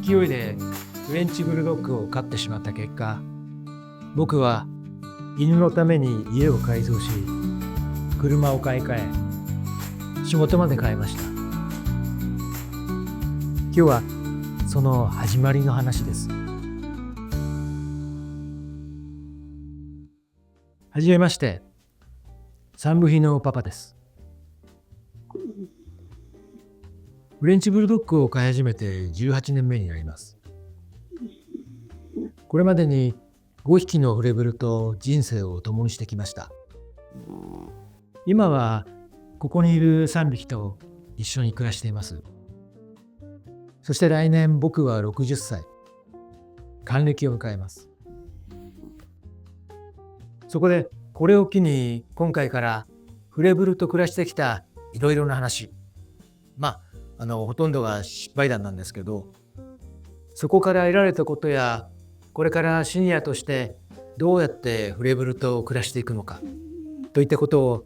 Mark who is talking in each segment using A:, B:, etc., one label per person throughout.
A: 勢いでフレンチブルドッグを飼ってしまった結果、僕は犬のために家を改造し、車を買い替え、仕事まで変えました。今日はその始まりの話です。はじめまして、三部費のパパです。フレンチブルドッグを飼い始めて18年目になります。これまでに5匹のフレブルと人生を共にしてきました。今はここにいる3匹と一緒に暮らしています。そして来年僕は60歳、還暦を迎えます。そこでこれを機に今回からフレブルと暮らしてきたいろいろな話、ほとんどが失敗談なんですけど、そこから得られたことや、これからシニアとしてどうやってフレブルと暮らしていくのかといったことを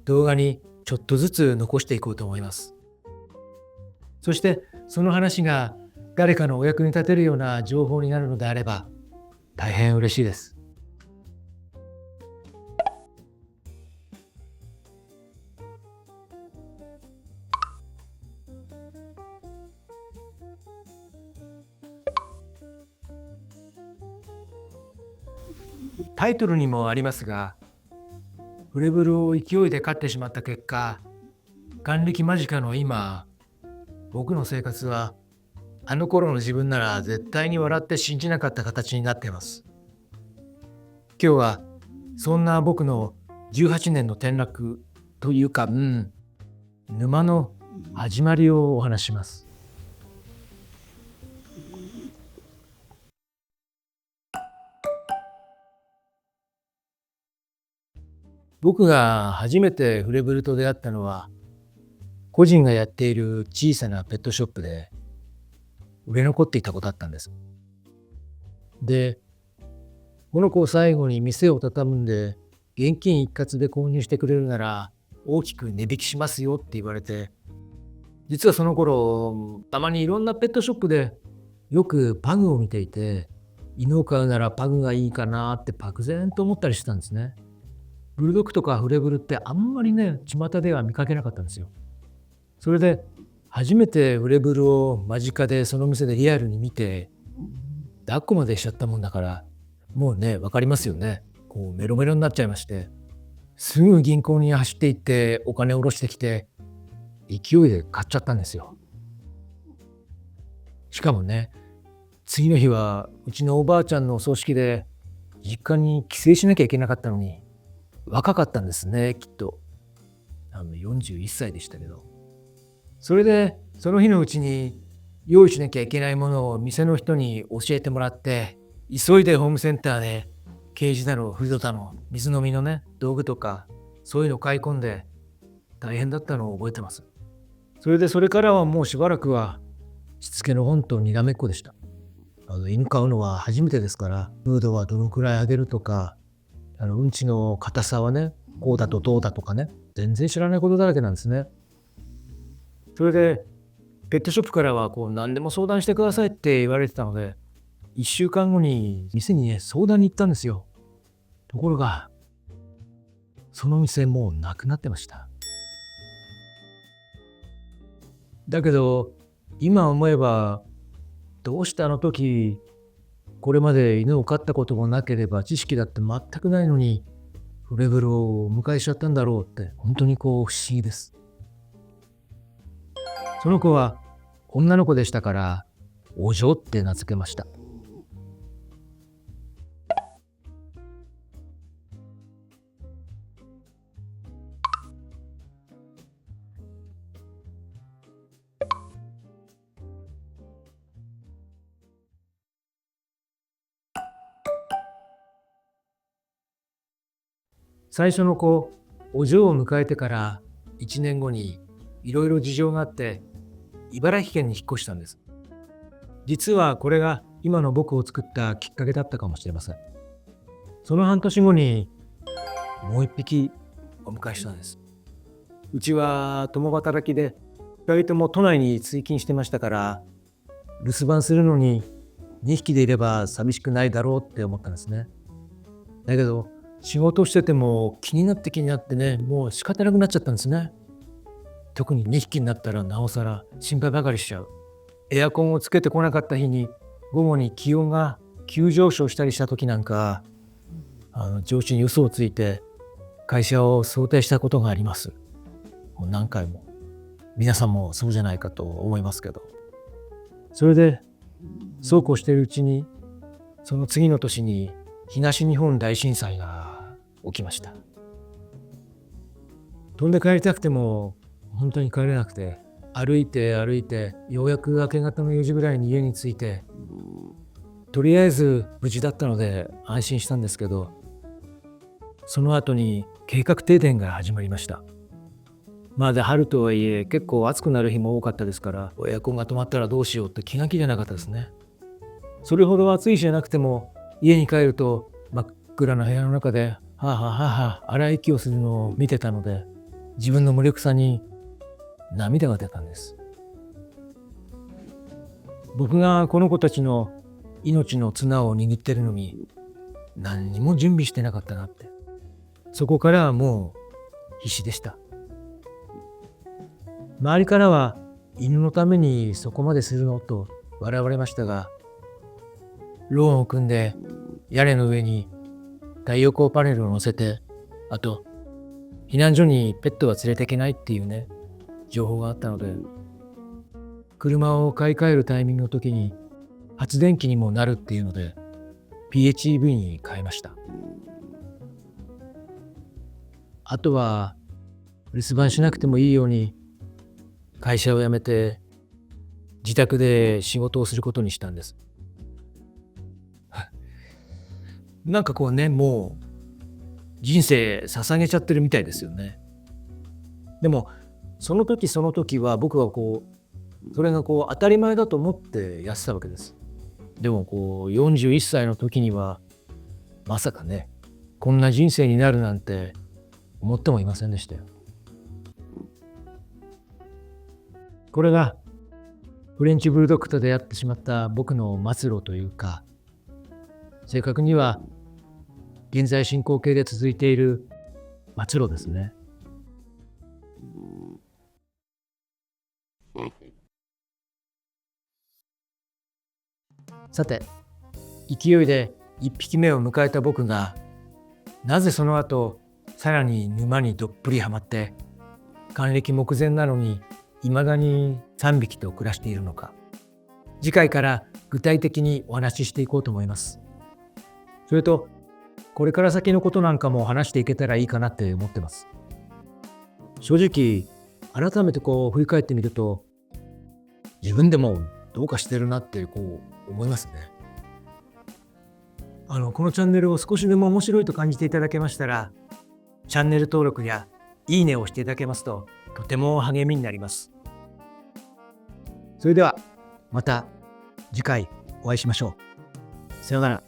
A: 動画にちょっとずつ残していこうと思います。そしてその話が誰かのお役に立てるような情報になるのであれば大変嬉しいです。タイトルにもありますが、フレブルを勢いで飼ってしまった結果、還暦間近の今、僕の生活はあの頃の自分なら絶対に笑って信じなかった形になっています。今日はそんな僕の18年の転落というか、沼の始まりをお話しします。僕が初めてフレブルと出会ったのは、個人がやっている小さなペットショップで売れ残っていた子だったんです。で、この子を最後に店を畳むんで、現金一括で購入してくれるなら大きく値引きしますよって言われて、実はその頃、たまにいろんなペットショップでよくパグを見ていて、犬を飼うならパグがいいかなって漠然と思ったりしてたんですね。ブルドッグとかフレブルってあんまりね、巷では見かけなかったんですよ。それで初めてフレブルを間近でその店でリアルに見て、抱っこまでしちゃったもんだから、もうね、わかりますよね。こうメロメロになっちゃいまして、すぐ銀行に走って行ってお金を下ろしてきて、勢いで買っちゃったんですよ。しかもね、次の日はうちのおばあちゃんのお葬式で実家に帰省しなきゃいけなかったのに、若かったんですね、きっと。41歳でしたけど。それでその日のうちに用意しなきゃいけないものを店の人に教えてもらって、急いでホームセンターでケージだのフードだの水飲みのね道具とかそういうの買い込んで大変だったのを覚えてます。それからはもうしばらくはしつけの本とにらめっこでした。犬飼うのは初めてですから、フードはどのくらいあげるとか、うんちの硬さはねこうだとどうだとかね、全然知らないことだらけなんですね。それでペットショップからは何でも相談してくださいって言われてたので、1週間後に店にね相談に行ったんですよ。ところがその店もうなくなってました。だけど今思えば、どうしてあの時これまで犬を飼ったこともなければ知識だって全くないのにフレブルをお迎えしちゃったんだろうって本当に不思議です。その子は女の子でしたからお嬢って名付けました。最初の子、お嬢を迎えてから1年後にいろいろ事情があって茨城県に引っ越したんです。実はこれが今の僕を作ったきっかけだったかもしれません。その半年後にもう一匹お迎えしたんです。うちは共働きで2人とも都内に通勤してましたから、留守番するのに2匹でいれば寂しくないだろうって思ったんですね。だけど仕事してても気になってね、もう仕方なくなっちゃったんですね。特に2匹になったらなおさら心配ばかりしちゃう。エアコンをつけてこなかった日に午後に気温が急上昇したりした時なんか、上司に嘘をついて会社を早退したことがあります。もう何回も。皆さんもそうじゃないかと思いますけど。それでそうこうしているうちに、その次の年に東日本大震災が起きました。飛んで帰りたくても本当に帰れなくて、歩いてようやく明け方の4時ぐらいに家に着いて、とりあえず無事だったので安心したんですけど、その後に計画停電が始まりました。まだ春とはいえ結構暑くなる日も多かったですから、エアコンが止まったらどうしようって気が気じゃなかったですね。それほど暑い日じゃなくても、家に帰ると真っ暗な部屋の中ではあはあはあはあ荒い息をするのを見てたので、自分の無力さに涙が出たんです。僕がこの子たちの命の綱を握ってるのに何にも準備してなかったなって。そこからはもう必死でした。周りからは犬のためにそこまでするのと笑われましたが、ローンを組んで屋根の上に太陽光パネルを乗せて、あと避難所にペットは連れていけないっていうね、情報があったので、車を買い替えるタイミングの時に発電機にもなるっていうので PHEV に変えました。あとは留守番しなくてもいいように会社を辞めて自宅で仕事をすることにしたんです。なんかこうね、もう人生捧げちゃってるみたいですよね。でもその時は僕はそれが当たり前だと思ってやってたわけです。でも41歳の時にはまさかね、こんな人生になるなんて思ってもいませんでしたよ。これがフレンチブルドッグと出会ってしまった僕の末路というか、正確には現在進行形で続いている末路ですね。さて、勢いで1匹目を迎えた僕が、なぜその後さらに沼にどっぷりはまって、還暦目前なのにいまだに3匹と暮らしているのか、次回から具体的にお話ししていこうと思います。それとこれから先のことなんかも話していけたらいいかなって思ってます。正直改めて振り返ってみると、自分でもどうかしてるなって思いますね。このチャンネルを少しでも面白いと感じていただけましたら、チャンネル登録やいいねをしていただけますととても励みになります。それではまた次回お会いしましょう。さようなら。